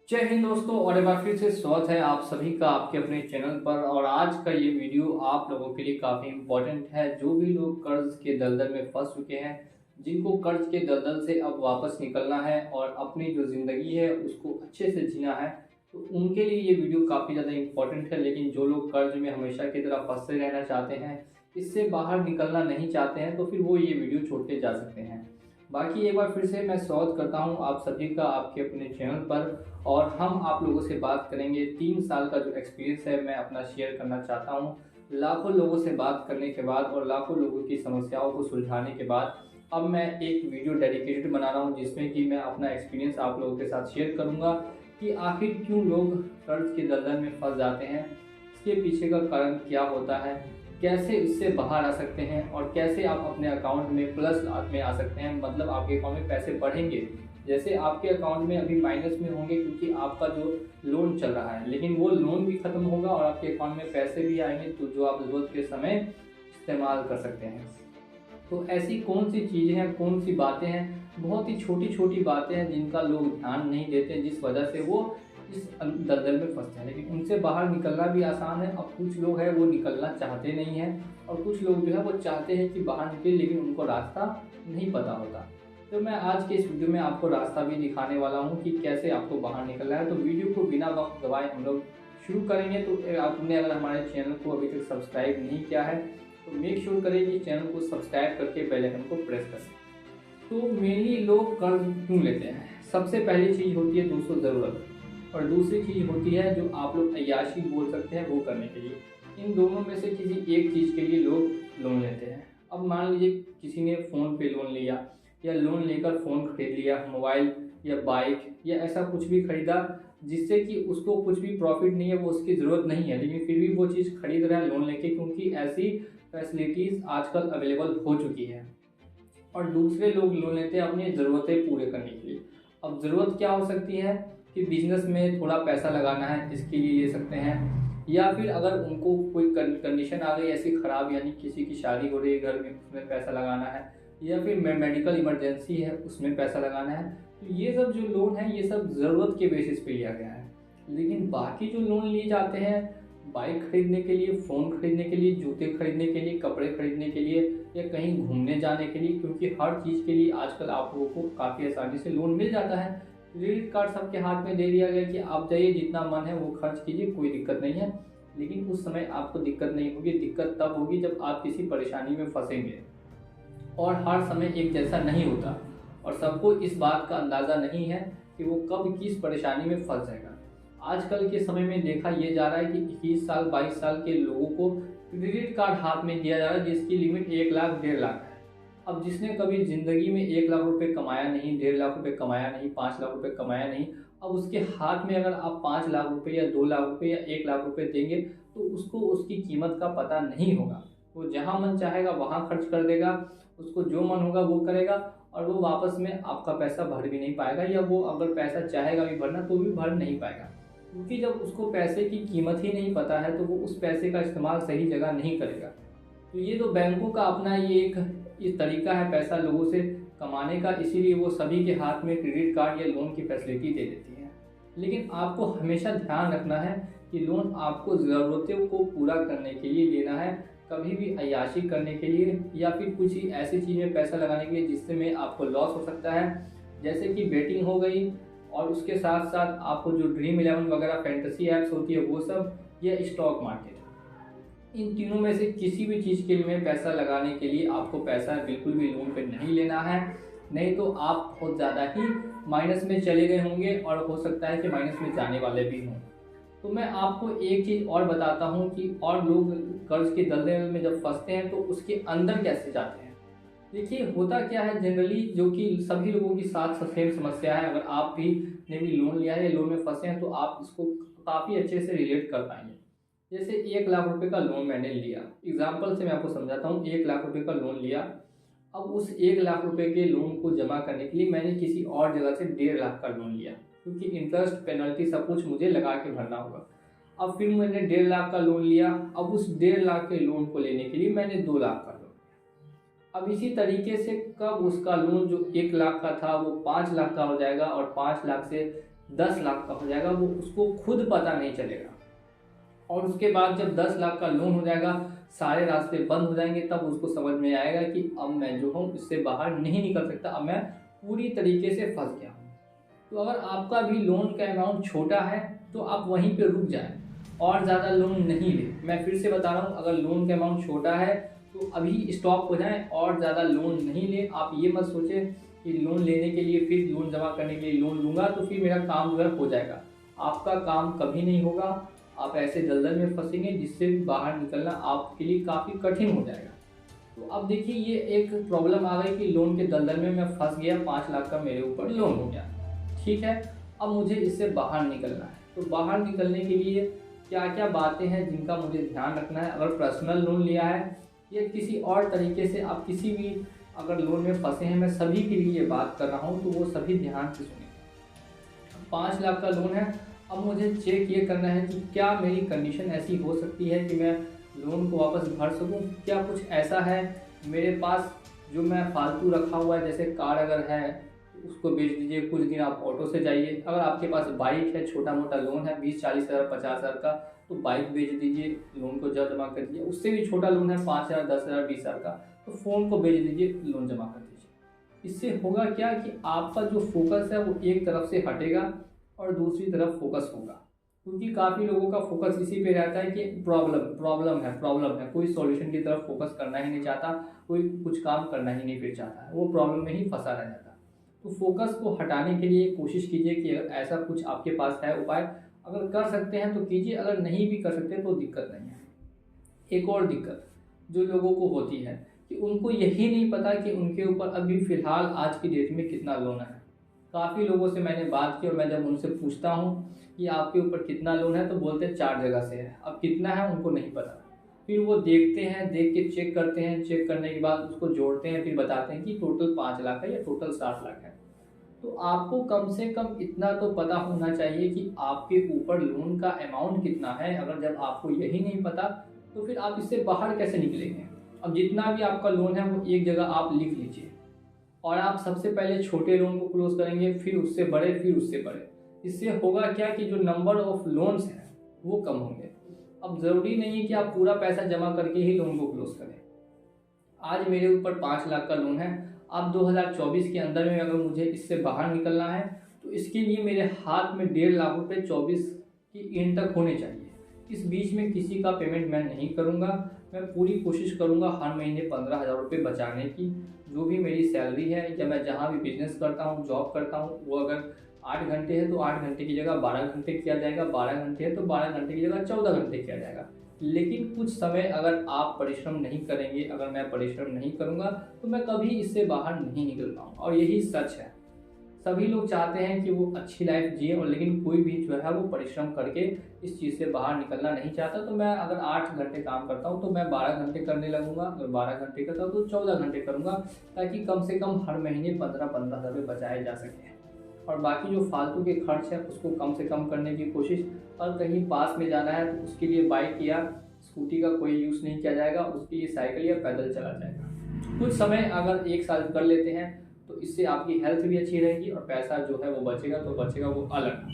जय हिंद दोस्तों, और एक बार फिर से स्वागत है आप सभी का आपके अपने चैनल पर। और आज का ये वीडियो आप लोगों के लिए काफ़ी इम्पोर्टेंट है। जो भी लोग कर्ज के दलदल में फंस चुके हैं, जिनको कर्ज के दलदल से अब वापस निकलना है और अपनी जो ज़िंदगी है उसको अच्छे से जीना है, तो उनके लिए ये वीडियो काफ़ी ज़्यादा इम्पोर्टेंट है। लेकिन जो लोग कर्ज में हमेशा की तरह फंसे रहना चाहते हैं, इससे बाहर निकलना नहीं चाहते हैं, तो फिर वो ये वीडियो छोड़ के जा सकते हैं। बाकी एक बार फिर से मैं स्वागत करता हूं आप सभी का आपके अपने चैनल पर। और हम आप लोगों से बात करेंगे 3 साल का जो एक्सपीरियंस है मैं अपना शेयर करना चाहता हूं। लाखों लोगों से बात करने के बाद और लाखों लोगों की समस्याओं को सुलझाने के बाद अब मैं एक वीडियो डेडिकेटेड बना रहा हूं, जिसमें कि मैं अपना एक्सपीरियंस आप लोगों के साथ शेयर करूंगा कि आखिर क्यों लोग कर्ज के दलदल में फंस जाते हैं, इसके पीछे का कारण क्या होता है, कैसे इससे बाहर आ सकते हैं और कैसे आप अपने अकाउंट में प्लस में आ सकते हैं। मतलब आपके अकाउंट में पैसे बढ़ेंगे। जैसे आपके अकाउंट में अभी माइनस में होंगे क्योंकि आपका जो लोन चल रहा है, लेकिन वो लोन भी खत्म होगा और आपके अकाउंट में पैसे भी आएंगे, तो जो आप ज़रूरत के समय इस्तेमाल कर सकते हैं। तो ऐसी कौन सी चीज़ें हैं, कौन सी बातें हैं, बहुत ही छोटी छोटी बातें हैं जिनका लोग ध्यान नहीं देते, जिस वजह से वो इस दलदल में फंसते हैं। लेकिन उनसे बाहर निकलना भी आसान है। अब कुछ लोग हैं वो निकलना चाहते नहीं हैं, और कुछ लोग जो है वो चाहते हैं कि बाहर निकले, लेकिन उनको रास्ता नहीं पता होता। तो मैं आज के इस वीडियो में आपको रास्ता भी दिखाने वाला हूँ कि कैसे आपको बाहर निकलना है। तो वीडियो को बिना वक्त गवाए हम लोग शुरू करेंगे। तो आपने अगर हमारे चैनल को अभी तक सब्सक्राइब नहीं किया है तो मेक श्योर करें कि चैनल को सब्सक्राइब करके बेल आइकन को प्रेस करें। तो मेनली लोग कर्ज क्यों लेते हैं? सबसे पहली चीज़ होती है दोस्तों ज़रूरत, और दूसरी चीज़ होती है जो आप लोग अय्याशी बोल सकते हैं वो करने के लिए। इन दोनों में से किसी एक चीज़ के लिए लोग लोन लेते हैं। अब मान लीजिए किसी ने फ़ोन पे लोन लिया, या लोन लेकर फ़ोन खरीद लिया, मोबाइल या बाइक या ऐसा कुछ भी खरीदा जिससे कि उसको कुछ भी प्रॉफिट नहीं है, वो उसकी ज़रूरत नहीं है, लेकिन फिर भी वो चीज़ खरीद रहा है लोन लेके, क्योंकि ऐसी फैसिलिटीज़ आजकल अवेलेबल हो चुकी है। और दूसरे लोग लोन लेते हैं अपनी ज़रूरतें पूरे करने के लिए। अब ज़रूरत क्या हो सकती है कि बिजनेस में थोड़ा पैसा लगाना है, इसके लिए ले सकते हैं। या फिर अगर उनको कोई कंडीशन आ गई ऐसी ख़राब, यानी किसी की शादी हो रही है घर में, उसमें पैसा लगाना है, या फिर मेडिकल इमरजेंसी है उसमें पैसा लगाना है, तो ये सब जो लोन है ये सब ज़रूरत के बेसिस पे लिया गया है। लेकिन बाकी जो लोन लिए जाते हैं बाइक खरीदने के लिए, फ़ोन खरीदने के लिए, जूते खरीदने के लिए, कपड़े खरीदने के लिए, या कहीं घूमने जाने के लिए, क्योंकि हर चीज़ के लिए आजकल आप लोगों को काफ़ी आसानी से लोन मिल जाता है। क्रेडिट कार्ड सबके हाथ में दे दिया गया कि आप जाइए जितना मन है वो खर्च कीजिए, कोई दिक्कत नहीं है। लेकिन उस समय आपको दिक्कत नहीं होगी, दिक्कत तब होगी जब आप किसी परेशानी में फंसेंगे। और हर समय एक जैसा नहीं होता, और सबको इस बात का अंदाज़ा नहीं है कि वो कब किस परेशानी में फंस जाएगा। आजकल के समय में देखा ये जा रहा है कि 21 साल 22 साल के लोगों को क्रेडिट कार्ड हाथ में दिया जा रहा है जिसकी लिमिट 1 लाख 1.5 लाख है। अब जिसने कभी ज़िंदगी में 1 लाख रुपए कमाया नहीं, 1.5 लाख रुपए कमाया नहीं, 5 लाख रुपए कमाया नहीं, अब उसके हाथ में अगर आप 5 लाख रुपए या 2 लाख रुपए या 1 लाख रुपए देंगे तो उसको उसकी कीमत का पता नहीं होगा। वो जहाँ मन चाहेगा वहाँ खर्च कर देगा, उसको जो मन होगा वो करेगा, और वो वापस में आपका पैसा भर भी नहीं पाएगा, या वो अगर पैसा चाहेगा भी भरना तो भी भर नहीं पाएगा। क्योंकि जब उसको पैसे की कीमत ही नहीं पता है तो वो उस पैसे का इस्तेमाल सही जगह नहीं करेगा। तो ये तो बैंकों का अपना ये एक तरीका है पैसा लोगों से कमाने का, इसीलिए वो सभी के हाथ में क्रेडिट कार्ड या लोन की फैसिलिटी दे देती है। लेकिन आपको हमेशा ध्यान रखना है कि लोन आपको ज़रूरतों को पूरा करने के लिए लेना है, कभी भी अय्याशी करने के लिए या फिर कुछ ही ऐसी चीज़ में पैसा लगाने के लिए जिससे में आपको लॉस हो सकता है, जैसे कि बेटिंग हो गई, और उसके साथ साथ आपको जो ड्रीम 11 वगैरह फैंटेसी ऐप्स होती है वो सब, या स्टॉक मार्केट। इन तीनों में से किसी भी चीज़ के लिए पैसा लगाने के लिए आपको पैसा बिल्कुल भी लोन पे नहीं लेना है, नहीं तो आप बहुत ज़्यादा ही माइनस में चले गए होंगे, और हो सकता है कि माइनस में जाने वाले भी हों। तो मैं आपको एक चीज़ और बताता हूँ कि और लोग कर्ज के दलदल में जब फंसते हैं तो उसके अंदर कैसे जाते हैं। देखिए होता क्या है जनरली, जो कि सभी लोगों की साथ सेम समस्या है। अगर आप भी ने भी लोन लिया है, लोन में फंसे हैं, तो आप इसको काफ़ी अच्छे से रिलेट कर पाएंगे। जैसे 1 लाख रुपए का लोन मैंने लिया, एग्जाम्पल से मैं आपको समझाता हूँ। 1 लाख रुपए का लोन लिया, अब उस 1 लाख रुपए के लोन को जमा करने के लिए मैंने किसी और जगह से 1.5 लाख का लोन लिया, क्योंकि इंटरेस्ट पेनल्टी सब कुछ मुझे लगा के भरना होगा। अब फिर मैंने 1.5 लाख का लोन लिया, अब उस 1.5 लाख के लोन को लेने के लिए मैंने 2 लाख का लोन। अब इसी तरीके से कब उसका लोन जो 1 लाख का था वो 5 लाख का हो जाएगा, और 5 लाख से 10 लाख का हो जाएगा, वो उसको खुद पता नहीं चलेगा। और उसके बाद जब 10 लाख का लोन हो जाएगा, सारे रास्ते बंद हो जाएंगे, तब उसको समझ में आएगा कि अब मैं जो हूँ इससे बाहर नहीं निकल सकता, अब मैं पूरी तरीके से फंस गया हूँ। तो अगर आपका भी लोन का अमाउंट छोटा है तो आप वहीं पे रुक जाएं और ज़्यादा लोन नहीं लें। मैं फिर से बता रहा हूँ, अगर लोन का अमाउंट छोटा है तो अभी स्टॉप हो जाएं और ज़्यादा लोन नहीं लें। आप ये मत सोचें कि लोन लेने के लिए, फिर लोन जमा करने के लिए लोन लूँगा तो फिर मेरा काम जो है हो जाएगा। आपका काम कभी नहीं होगा। आप ऐसे दलदल में फंसेंगे जिससे बाहर निकलना आपके लिए काफ़ी कठिन हो जाएगा। तो अब देखिए, ये एक प्रॉब्लम आ गई कि लोन के दलदल में मैं फंस गया, 5 लाख का मेरे ऊपर लोन हो गया। ठीक है, अब मुझे इससे बाहर निकलना है। तो बाहर निकलने के लिए क्या क्या बातें हैं जिनका मुझे ध्यान रखना है। अगर पर्सनल लोन लिया है या किसी और तरीके से आप किसी भी अगर लोन में फंसे हैं, मैं सभी के लिए ये बात कर रहा हूँ, तो वो सभी ध्यान से सुनें। 5 लाख का लोन है, अब मुझे चेक ये करना है कि क्या मेरी कंडीशन ऐसी हो सकती है कि मैं लोन को वापस भर सकूं। क्या कुछ ऐसा है मेरे पास जो मैं फालतू रखा हुआ है, जैसे कार अगर है तो उसको बेच दीजिए, कुछ दिन आप ऑटो से जाइए। अगर आपके पास बाइक है, छोटा मोटा लोन है 20-40 हज़ार 50 हज़ार का, तो बाइक बेच दीजिए, लोन को जमा कर दीजिए। उससे भी छोटा लोन है 5 हज़ार 10 हज़ार 20 हज़ार का, तो फ़ोन को बेच दीजिए, लोन जमा कर दीजिए। इससे होगा क्या कि आपका जो फोकस है वो एक तरफ से हटेगा और दूसरी तरफ फोकस होगा। क्योंकि काफ़ी लोगों का फोकस इसी पे रहता है कि प्रॉब्लम है, कोई सॉल्यूशन की तरफ फोकस करना ही नहीं चाहता, कोई कुछ काम करना ही नहीं फिर चाहता है, वो प्रॉब्लम में ही फंसा रह जाता है। तो फोकस को हटाने के लिए कोशिश कीजिए कि अगर ऐसा कुछ आपके पास है उपाय, अगर कर सकते हैं तो कीजिए, अगर नहीं भी कर सकते तो दिक्कत नहीं है। एक और दिक्कत जो लोगों को होती है कि उनको यही नहीं पता कि उनके ऊपर अभी फ़िलहाल आज की डेट में कितना लोन है। काफ़ी लोगों से मैंने बात की और मैं जब उनसे पूछता हूँ कि आपके ऊपर कितना लोन है, तो बोलते हैं 4 जगह से है। अब कितना है उनको नहीं पता। फिर वो देखते हैं, देख के चेक करते हैं, चेक करने के बाद उसको जोड़ते हैं, फिर बताते हैं कि टोटल 5 लाख है या टोटल 7 लाख है। तो आपको कम से कम इतना तो पता होना चाहिए कि आपके ऊपर लोन का अमाउंट कितना है। अगर जब आपको यही नहीं पता तो फिर आप इससे बाहर कैसे निकलेंगे। अब जितना भी आपका लोन है वो एक जगह आप लिख लीजिए और आप सबसे पहले छोटे लोन को क्लोज करेंगे, फिर उससे बड़े, फिर उससे बड़े। इससे होगा क्या कि जो नंबर ऑफ लोन्स हैं वो कम होंगे। अब ज़रूरी नहीं है कि आप पूरा पैसा जमा करके ही लोन को क्लोज करें। आज मेरे ऊपर 5 लाख का लोन है, अब 2024 के अंदर में अगर मुझे इससे बाहर निकलना है तो इसके लिए मेरे हाथ में 1.5 लाख रुपये 24 की एंड तक होने चाहिए। इस बीच में किसी का पेमेंट मैं नहीं करूंगा। मैं पूरी कोशिश करूंगा हर महीने 15,000 रुपये बचाने की। जो भी मेरी सैलरी है या मैं जहाँ भी बिजनेस करता हूँ, जॉब करता हूँ, वो अगर 8 घंटे है तो 8 घंटे की जगह 12 घंटे किया जाएगा, 12 घंटे है तो 12 घंटे की जगह 14 घंटे किया जाएगा। लेकिन कुछ समय अगर आप परिश्रम नहीं करेंगे, अगर मैं परिश्रम नहीं करूंगा, तो मैं कभी इससे बाहर नहीं निकल पाऊंगा। और यही सच है। सभी लोग चाहते हैं कि वो अच्छी लाइफ जिए, और लेकिन कोई भी जो है वो परिश्रम करके इस चीज़ से बाहर निकलना नहीं चाहता। तो मैं अगर 8 घंटे काम करता हूँ तो मैं 12 घंटे करने लगूंगा, अगर 12 घंटे करता हूँ तो 14 घंटे करूँगा, ताकि कम से कम हर महीने 15-15 हज़ार रुपये बचाए जा सकें। और बाकी जो फालतू के खर्च है उसको कम से कम करने की कोशिश। और कहीं पास में जाना है तो उसके लिए बाइक या स्कूटी का कोई यूज़ नहीं किया जाएगा, उसके लिए साइकिल या पैदल चला जाएगा। कुछ समय अगर 1 साल कर लेते हैं तो इससे आपकी हेल्थ भी अच्छी रहेगी और पैसा जो है वो बचेगा, तो बचेगा वो अलग।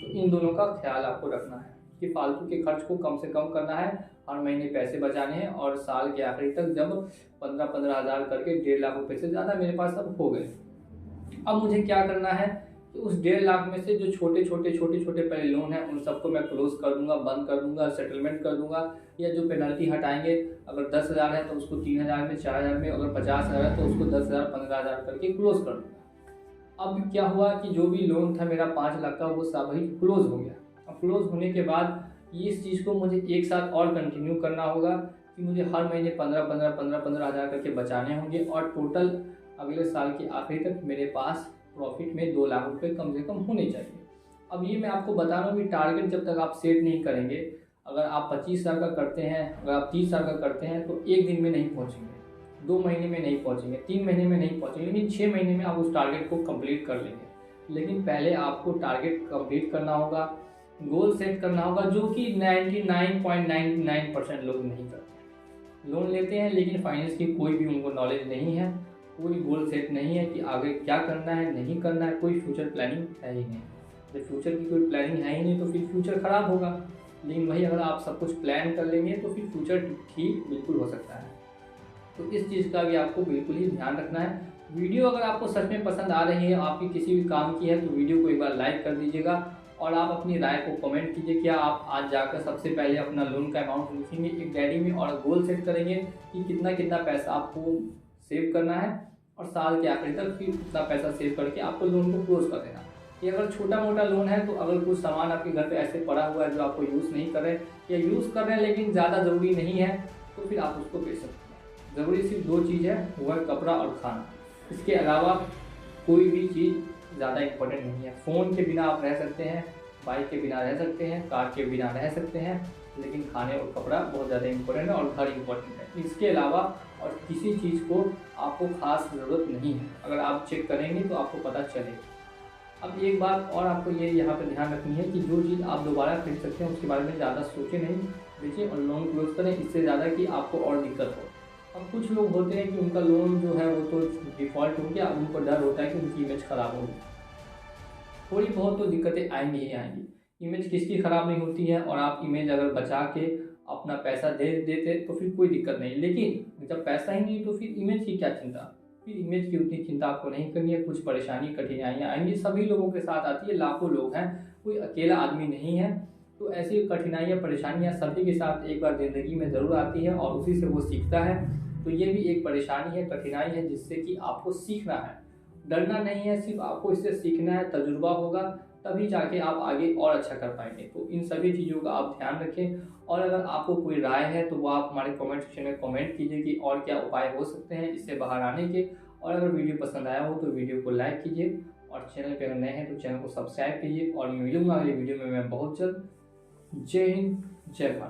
तो इन दोनों का ख्याल आपको रखना है कि फालतू के खर्च को कम से कम करना है, हर महीने पैसे बचाने हैं, और साल के आखिरी तक जब 15-15 हज़ार करके 1.5 लाख रुपये से ज़्यादा मेरे पास अब हो गए। अब मुझे क्या करना है कि उस 1.5 लाख में से जो छोटे छोटे पहले लोन है उन सबको मैं क्लोज कर दूंगा, बंद कर दूंगा, सेटलमेंट कर दूंगा। या जो पेनल्टी हटाएंगे, अगर 10,000 है तो उसको 3,000 में, 4,000 में, अगर 50,000 है तो उसको 10,000 15,000 करके क्लोज कर दूंगा। अब क्या हुआ कि जो भी लोन था मेरा 5 लाख का वो सब ही क्लोज हो गया। अब क्लोज होने के बाद इस चीज़ को मुझे एक साथ और कंटिन्यू करना होगा कि मुझे हर महीने 15 हज़ार करके बचाने होंगे, और टोटल अगले साल के आखिरी तक मेरे पास प्रॉफिट में 2 लाख रुपए कम से कम होने चाहिए। अब ये मैं आपको बता रहा हूँ कि टारगेट जब तक आप सेट नहीं करेंगे, अगर आप 25 साल का करते हैं, अगर आप 30 साल का करते हैं, तो एक दिन में नहीं पहुँचेंगे, 2 महीने में नहीं पहुँचेंगे, 3 महीने में नहीं पहुँचेंगे, लेकिन 6 महीने में आप उस टारगेट को कंप्लीट कर लेंगे। लेकिन पहले आपको टारगेट कंप्लीट करना होगा, गोल सेट करना होगा, जो कि 99.99% लोग नहीं करते। लोन लेते हैं लेकिन फाइनेंस की कोई भी उनको नॉलेज नहीं है, कोई गोल सेट नहीं है कि आगे क्या करना है, नहीं करना है, कोई फ्यूचर प्लानिंग है ही नहीं। जब फ्यूचर की कोई प्लानिंग है ही नहीं तो फिर फ्यूचर ख़राब होगा। लेकिन वही अगर आप सब कुछ प्लान कर लेंगे तो फिर फ्यूचर ठीक बिल्कुल हो सकता है। तो इस चीज़ का भी आपको बिल्कुल ही ध्यान रखना है। वीडियो अगर आपको सच में पसंद आ रही है, आपकी किसी भी काम की है, तो वीडियो को एक बार लाइक कर दीजिएगा और आप अपनी राय को कमेंट कीजिए। क्या आप आज जाकर सबसे पहले अपना लोन का अमाउंट लिखेंगे एक डायरी में और गोल सेट करेंगे कि कितना कितना पैसा आपको सेव करना है और साल के आखिरी तक फिर उतना पैसा सेव करके आपको लोन को क्लोज कर देना। ये अगर छोटा मोटा लोन है तो अगर कुछ सामान आपके घर पे ऐसे पड़ा हुआ है जो आपको यूज़ नहीं कर रहे या यूज़ कर रहे हैं लेकिन ज़्यादा ज़रूरी नहीं है तो फिर आप उसको बेच सकते हैं। ज़रूरी सिर्फ दो चीज़ है, वो है कपड़ा और खाना। इसके अलावा कोई भी चीज़ ज़्यादा इम्पोर्टेंट नहीं है। फ़ोन के बिना आप रह सकते हैं, बाइक के बिना रह सकते हैं, कार के बिना रह सकते हैं, लेकिन खाने और कपड़ा बहुत ज़्यादा इम्पोर्टेंट है और घर इम्पोर्टेंट है। इसके अलावा और किसी चीज़ को आपको खास ज़रूरत नहीं है। अगर आप चेक करेंगे तो आपको पता चलेगा। अब एक बात और आपको ये यहाँ पर ध्यान रखनी है कि जो चीज़ आप दोबारा खरीद सकते हैं उसके बारे में ज़्यादा सोचें नहीं, बेचें और लोन क्लोज करें, इससे ज़्यादा कि आपको और दिक्कत हो। अब कुछ लोग होते हैं कि उनका लोन जो है वो तो डिफ़ॉल्ट हो गया, अब उनको डर होता है कि उनकी इमेज ख़राब होगी। थोड़ी बहुत तो दिक्कतें आएंगी ही आएंगी। इमेज किसकी ख़राब नहीं होती है, और आप इमेज अगर बचा के अपना पैसा दे देते तो फिर कोई दिक्कत नहीं। लेकिन जब पैसा ही नहीं तो फिर इमेज की क्या चिंता, फिर इमेज की उतनी चिंता आपको नहीं करनी है। कुछ परेशानी कठिनाइयाँ आएंगी, सभी लोगों के साथ आती है, लाखों लोग हैं, कोई अकेला आदमी नहीं है। तो ऐसी कठिनाइयाँ परेशानियाँ सभी के साथ एक बार ज़िंदगी में ज़रूर आती है और उसी से वो सीखता है। तो ये भी एक परेशानी है, कठिनाई है, जिससे कि आपको सीखना है, डरना नहीं है, सिर्फ आपको इससे सीखना है। तजुर्बा होगा तभी जाके आप आगे और अच्छा कर पाएंगे। तो इन सभी चीज़ों का आप ध्यान रखें और अगर आपको कोई राय है तो वो आप हमारे कमेंट सेक्शन में कमेंट कीजिए कि और क्या उपाय हो सकते हैं इससे बाहर आने के। और अगर वीडियो पसंद आया हो तो वीडियो को लाइक कीजिए और चैनल पे अगर नए हैं तो चैनल को सब्सक्राइब कीजिए। और मिलूंगा अगली वीडियो में मैं बहुत जल्द। जय हिंद, जय भारत।